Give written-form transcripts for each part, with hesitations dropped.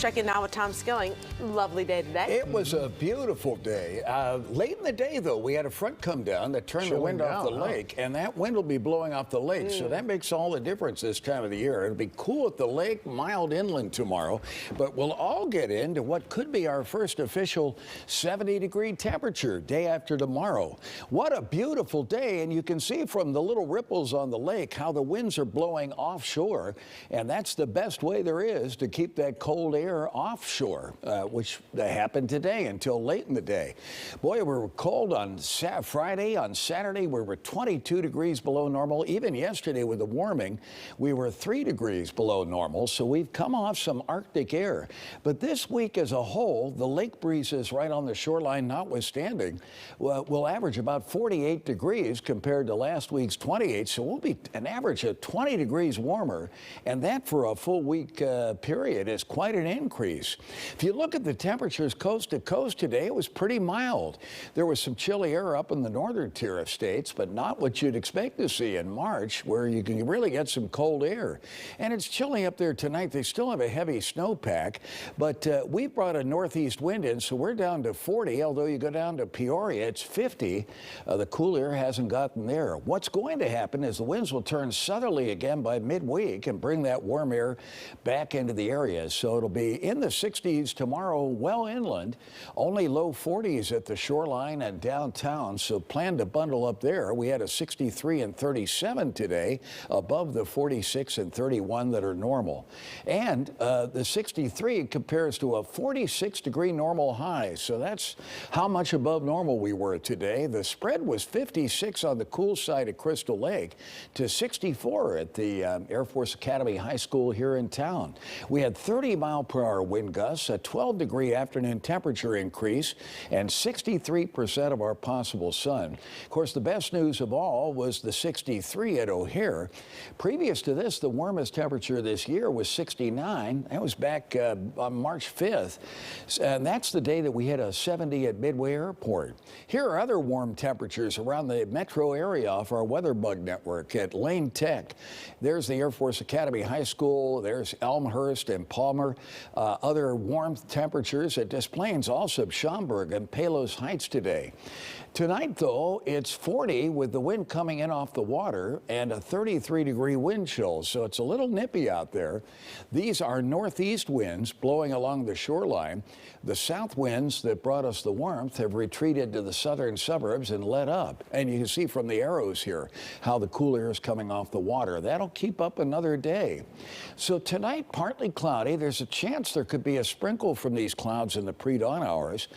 check in now with Tom Skilling. Lovely day today. It was a beautiful day. Late in the day, though, we had a front come down that turned the wind off the lake, and that wind will be blowing off the lake, so that makes all the difference this time of the year. It'll be cool at the lake, mild inland tomorrow, but we'll all get into what could be our first official 70-degree temperature day after tomorrow. What a beautiful day, and you can see from the little ripples on the lake how the winds are blowing offshore, and that's the best way there is to keep that cold air offshore, which happened today until late in the day. Boy, we were cold on Friday. On Saturday, we were 22 degrees below normal. Even yesterday with the warming, we were 3 degrees below normal, so we've come off some Arctic air. But this week as a whole, the lake breezes right on the shoreline notwithstanding, will average about 48 degrees compared to last week's 28, so we'll be an average of 20 degrees warmer, and that for a full week period is quite an increase. If you look at the temperatures coast to coast today, it was pretty mild. There was some chilly air up in the northern tier of states, but not what you'd expect to see in March, where you can really get some cold air. And it's chilly up there tonight. They still have a heavy snowpack, but we brought a northeast wind in, so we're down to 40, although you go down to Peoria, it's 50. The cool air hasn't gotten there. What's going to happen is the winds will turn southerly again by midweek and bring that warm air back into the area. So it'll be in the 60s tomorrow, well inland, only low 40s at the shoreline and downtown, so plan to bundle up there. We had a 63 and 37 today, above the 46 and 31 that are normal. And the 63 compares to a 46-degree normal high, so that's how much above normal we were today. The spread was 56 on the cool side of Crystal Lake to 64 at the Air Force Academy High School here in town. We had 30-mile-per-hour wind gusts, a 12-degree afternoon temperature increase, and 63% of our possible sun. Of course, the best news of all was the 63 at O'Hare. Previous to this, the warmest temperature this year was 69. That was back on March 5th, and that's the day that we hit a 70 at Midway Airport. Here are other warm temperatures around the metro area off our WeatherBug network at Lane Tech. There's the Air Force Academy High School. There's Elmhurst and Palmer. Other warm temperatures at Des Plaines, also Schaumburg and Palos Heights today. Tonight, though, it's 40 with the wind coming in off the water and a 33-degree wind chill, so it's a little nippy out there. These are northeast winds blowing along the shoreline. The south winds that brought us the warmth have retreated to the southern suburbs and let up. And you can see from the arrows here how the cool air is coming off the water. That'll keep up another day. So tonight, partly cloudy. There's a chance there could be a sprinkle from these clouds in the pre-dawn hours,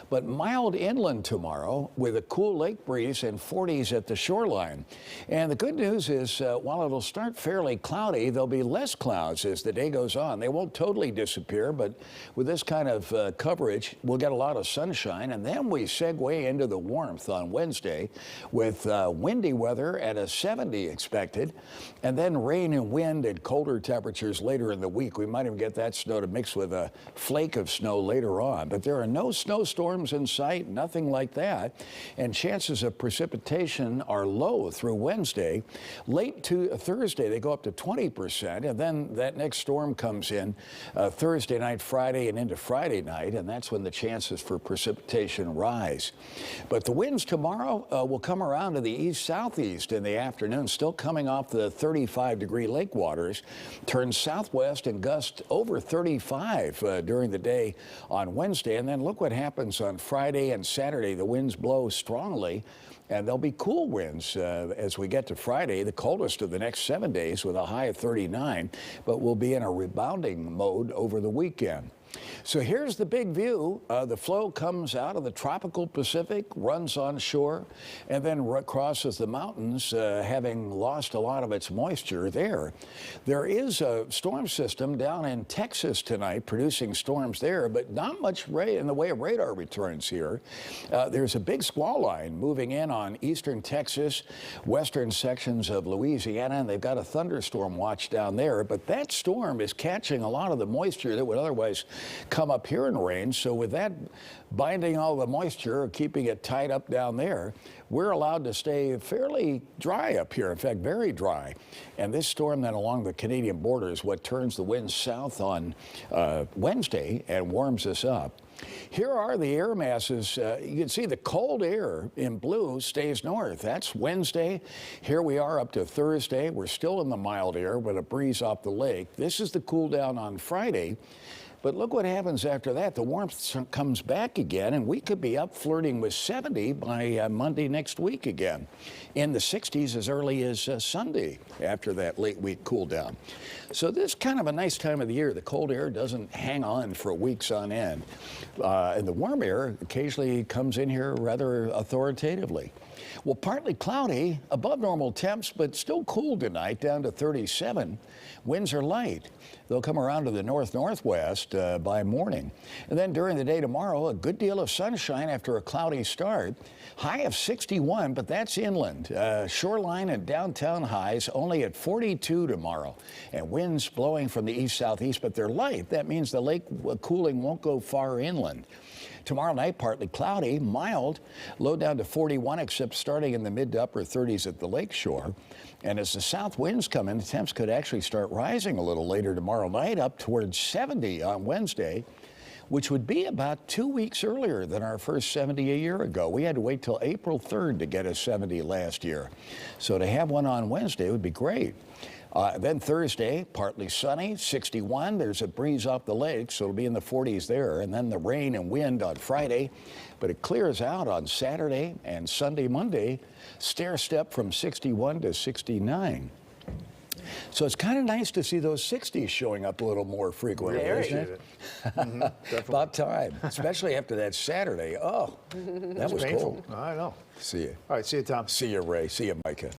but mild inland tomorrow with a cool lake breeze and 40s at the shoreline. And the good news is while it'll start fairly cloudy, there'll be less clouds as the day goes on. They won't totally disappear, but with this kind of coverage, we'll get a lot of sunshine. And then we segue into the warmth on Wednesday with windy weather at a 70 expected, and then rain and wind and colder temperatures later in the week. We might even get that snow to mix with a flake of snow later on, but there are no snowstorms in sight, nothing like that. And chances of precipitation are low through Wednesday. Late to Thursday, they go up to 20%, and then that next storm comes in Thursday night, Friday, and into Friday night, and that's when the chances for precipitation rise. But the winds tomorrow will come around to the east-southeast in the afternoon, still coming off the 35-degree lake waters, turn southwest and gust over 35 during the day on Wednesday, and then look what happens on Friday and Saturday. The winds blow strongly, and there'll be cool winds as we get to Friday, the coldest of the next 7 days with a high of 39, but we'll be in a rebounding mode over the weekend. So here's the big view. The flow comes out of the tropical Pacific, runs on shore, and then crosses the mountains, having lost a lot of its moisture there. There is a storm system down in Texas tonight producing storms there, but not much in the way of radar returns here. There's a big squall line moving in on eastern Texas, western sections of Louisiana, and they've got a thunderstorm watch down there. But that storm is catching a lot of the moisture that would otherwise come up here and rain. So with that binding all the moisture, keeping it tied up down there, we're allowed to stay fairly dry up here. In fact, very dry. And this storm then along the Canadian border is what turns the winds south on Wednesday and warms us up. Here are the air masses. You can see the cold air in blue stays north. That's Wednesday. Here we are up to Thursday. We're still in the mild air with a breeze off the lake. This is the cool down on Friday. But look what happens after that. The warmth comes back again, and we could be up flirting with 70 by Monday next week again. In the 60s as early as Sunday after that late week cool down. So this is kind of a nice time of the year. The cold air doesn't hang on for weeks on end. And the warm air occasionally comes in here rather authoritatively. Well, partly cloudy, above normal temps, but still cool tonight, down to 37. Winds are light. They'll come around to the north-northwest by morning. And then during the day tomorrow, a good deal of sunshine after a cloudy start. High of 61, but that's inland. Shoreline and downtown highs only at 42 tomorrow. And winds blowing from the east-southeast, but they're light. That means the lake cooling won't go far inland. Tomorrow night, partly cloudy, mild, low down to 41, except starting in the mid to upper 30s at the lake shore. And as the south winds come in, the temps could actually start rising a little later tomorrow night, up towards 70 on Wednesday, which would be about 2 weeks earlier than our first 70 a year ago. We had to wait till April 3rd to get a 70 last year. So to have one on Wednesday would be great. Then Thursday, partly sunny, 61. There's a breeze off the lake, so it'll be in the 40s there. And then the rain and wind on Friday. But it clears out on Saturday and Sunday, Monday, stair step from 61 to 69. So it's kind of nice to see those 60s showing up a little more frequently, isn't it? About time, especially after that Saturday. Oh, that was painful. cold. I know. See you. All right, see you, Tom. See you, Ray. See you, Micah.